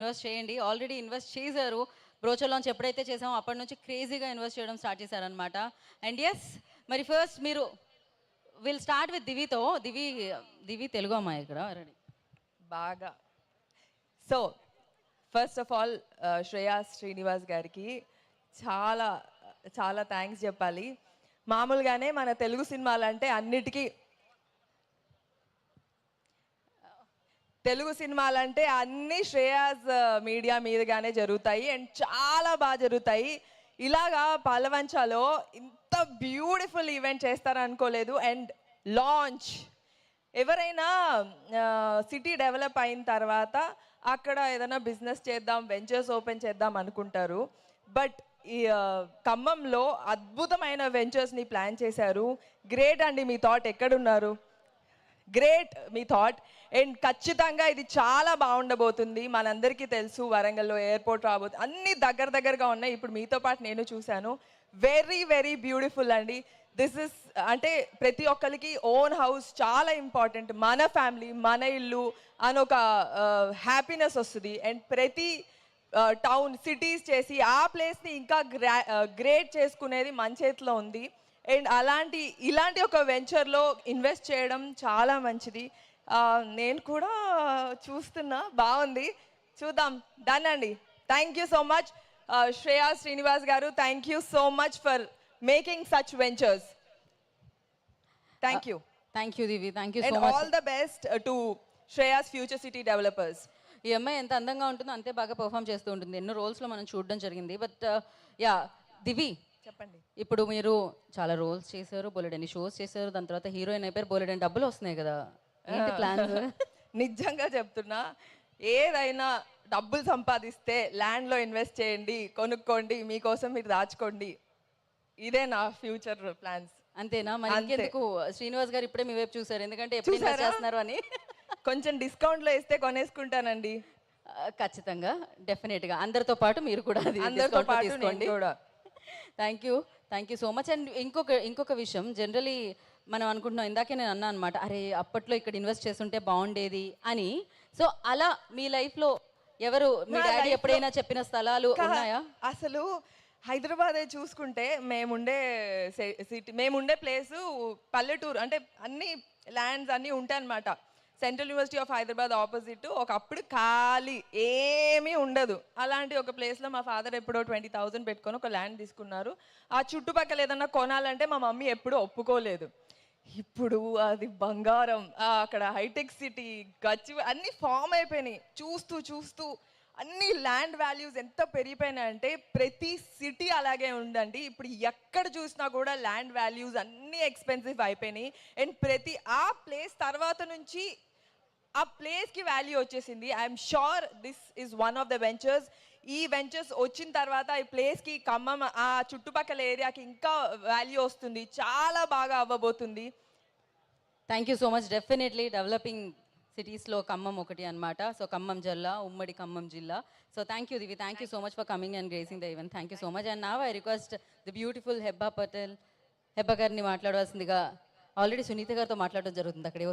Invest చేయండి. Already invest చేశారు. Brochure launch ఎప్పుడైతే చేసామో అప్పటి నుంచి క్రేజీగా ఇన్వెస్ట్ చేయడం స్టార్ట్ చేశారనమాట. అండ్ ఎస్, మరి ఫస్ట్ మీరు విల్ స్టార్ట్ విత్ దివితో. దివి తెలుగు అమ్మాయి ఇక్కడ రెడీ బాగా. So first of all Shreya Srinivas గారికి చాలా చాలా థ్యాంక్స్ చెప్పాలి. మామూలుగానే మన తెలుగు సినిమాలంటే అన్ని శ్రేయాస్ మీడియా మీదుగానే జరుగుతాయి అండ్ చాలా బాగా జరుగుతాయి. ఇలాగా పాలవంచలో ఇంత బ్యూటిఫుల్ ఈవెంట్ చేస్తారనుకోలేదు. అండ్ లాంచ్ ఎవరైనా సిటీ డెవలప్ అయిన తర్వాత అక్కడ ఏదైనా బిజినెస్ చేద్దాం, వెంచర్స్ ఓపెన్ చేద్దాం అనుకుంటారు. బట్ ఈ ఖమ్మంలో అద్భుతమైన వెంచర్స్ని ప్లాన్ చేశారు. గ్రేట్ అండి, మీ థాట్ ఎక్కడున్నారు? Great me thought. అండ్ ఖచ్చితంగా ఇది చాలా బాగుండబోతుంది. మనందరికీ తెలుసు వరంగల్లో ఎయిర్పోర్ట్ రాబోతుంది, అన్నీ దగ్గరగా ఉన్నాయి. ఇప్పుడు మీతో పాటు నేను చూశాను. వెరీ వెరీ బ్యూటిఫుల్ అండి. దిస్ ఇస్ అంటే ప్రతి ఒక్కరికి ఓన్ హౌస్ చాలా ఇంపార్టెంట్. మన ఫ్యామిలీ, మన ఇల్లు అని ఒక హ్యాపీనెస్ వస్తుంది. అండ్ ప్రతి టౌన్ సిటీస్ చేసి ఆ ప్లేస్ని ఇంకా గ్రేట్ చేసుకునేది మన చేతిలో ఉంది. అండ్ ఇలాంటి ఒక వెంచర్లో ఇన్వెస్ట్ చేయడం చాలా మంచిది. నేను కూడా చూస్తున్నా, బాగుంది, చూద్దాం. డన్ అండి. Thank you so much Shreya Srinivas garu. Thank you so much for making such ventures. Thank you. Thank you Divi, thank you so and much. All the best to Shreyas future city developers. ఈ అమ్మాయి ఎంత అందంగా ఉంటుందో అంతే బాగా పర్ఫామ్ చేస్తూ ఉంటుంది. ఎన్నో రోల్స్లో మనం చూడడం జరిగింది. బట్ యా దివి, చెప్పండి. ఇప్పుడు మీరు చాలా రోల్స్ చేశారు, బోలెడన్ని షోస్ చేశారు, దాని తర్వాత హీరోయిన్ అయిపోయారు, బోలెడన్ని డబ్బులు వస్తున్నాయి కదా, ఏంటి ప్లాన్స్? నిజంగా చెప్తున్నా, ఏదైనా డబ్బులు సంపాదిస్తే ల్యాండ్లో ఇన్వెస్ట్ చేయండి, కొనుక్కోండి, మీకోసం మీరు దాచుకోండి. ఇదే నా ఫ్యూచర్ ప్లాన్స్. అంతేనా? మరి ఇంకెందుకు శ్రీనివాస్ గారు ఇప్పుడే మీ వైపు చూసారు, ఎందుకంటే ఎప్పుడు ఇన్వెస్ట్ చేస్తున్నారు అని. కొంచెం డిస్కౌంట్లో ఇస్తే కొనేసుకుంటానండి. ఖచ్చితంగా, డెఫినెట్గా అందరితో పాటు మీరు కూడా అందరితో పాటు తీసుకోండి కూడా. Thank you so much. And ఇంకొక విషయం, జనరలీ మనం అనుకుంటున్నాం, ఇందాకే నేను అన్నా అనమాట, అరే అప్పట్లో ఇక్కడ ఇన్వెస్ట్ చేస్తుంటే బాగుండేది అని. సో అలా మీ లైఫ్లో ఎవరు, మీ డాడీ ఎప్పుడైనా చెప్పిన స్థలాలు ఉన్నాయా? అసలు హైదరాబాదే చూసుకుంటే మేముండే ప్లేసు పల్లెటూరు, అంటే అన్ని ల్యాండ్స్ అన్నీ ఉంటాయి అన్నమాట. Central university of Hyderabad opposite ఒకప్పుడు ఖాళీ ఏమీ ఉండదు. అలాంటి ఒక ప్లేస్లో మా ఫాదర్ ఎప్పుడో 20,000 పెట్టుకొని ఒక ల్యాండ్ తీసుకున్నారు. ఆ చుట్టుపక్కల ఏదన్నా కొనాలంటే మా మమ్మీ ఎప్పుడూ ఒప్పుకోలేదు. ఇప్పుడు అది బంగారం. అక్కడ హైటెక్ సిటీ, గచ్చి అన్నీ ఫామ్ అయిపోయినాయి. చూస్తూ అన్ని ల్యాండ్ వాల్యూస్ ఎంత పెరిగిపోయినాయంటే ప్రతి సిటీ అలాగే ఉందండి. ఇప్పుడు ఎక్కడ చూసినా కూడా ల్యాండ్ వాల్యూస్ అన్నీ ఎక్స్పెన్సివ్ అయిపోయినాయి. అండ్ ఆ ప్లేస్ తర్వాత నుంచి ఆ ప్లేస్కి వాల్యూ వచ్చేసింది. I'm sure this is one of the ventures. ఈ వెంచర్స్ వచ్చిన తర్వాత ఈ ప్లేస్కి, ఖమ్మం ఆ చుట్టుపక్కల ఏరియాకి ఇంకా వాల్యూ వస్తుంది, చాలా బాగా అవ్వబోతుంది. Thank you so much. Definitely developing సిటీస్లో ఖమ్మం ఒకటి అనమాట. సో ఖమ్మం జిల్లా, ఉమ్మడి ఖమ్మం జిల్లా. So thank you Divi, thank you so much for coming and gracing the event. Thank you so much. And now I request the beautiful Hebba Patel, Hebba గారిని మాట్లాడవలసిందిగా. ఆల్రెడీ సునీత గారితో మాట్లాడడం జరుగుతుంది అక్కడే.